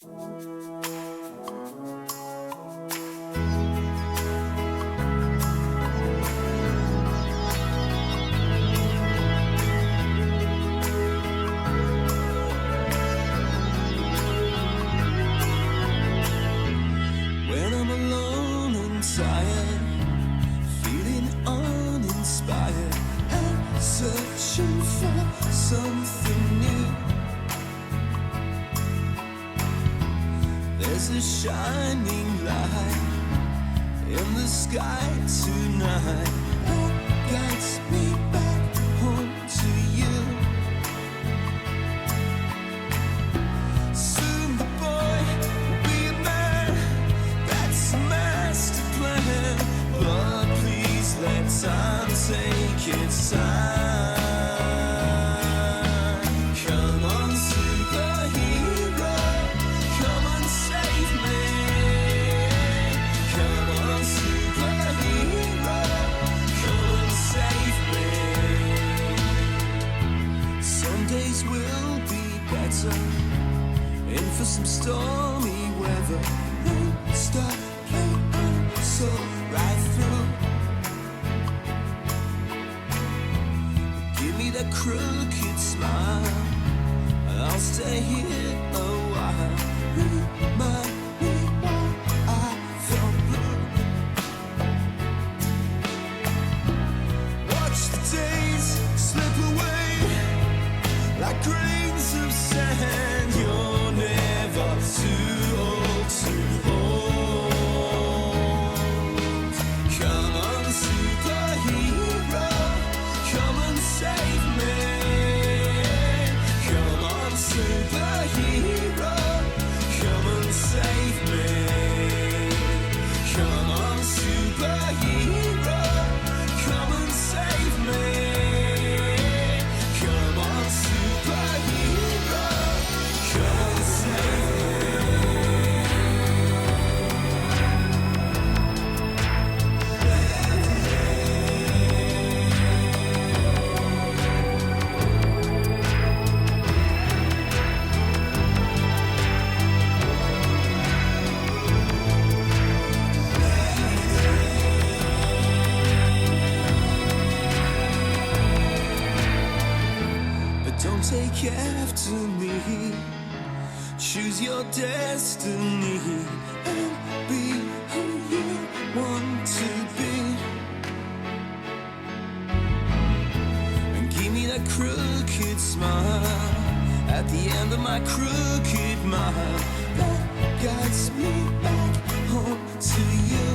When I'm alone and tired, feeling uninspired, and searching for something new, there's a shining light in the sky tonight that guides me back home to you. Soon the boy will be a man, that's a master plan, but please let time take its time. Come on, superhero, come and save me. Come on, superhero, come and save me. Some days will be better, in for some stormy weather. Won't stop playing so right through. Give me that crooked smile, and I'll stay here a while. Remind me why I felt blue. Watch the days slip away like grains of sand. You're never too old to hold. Come on, superhero, come and save me. Come on, superhero, come and save me. Come on, superhero, come and save me. Come on, superhero, come and save me. But don't take after me. Choose your destiny and be who you want to be. And give me that crooked smile at the end of my crooked mile that guides me back home to you.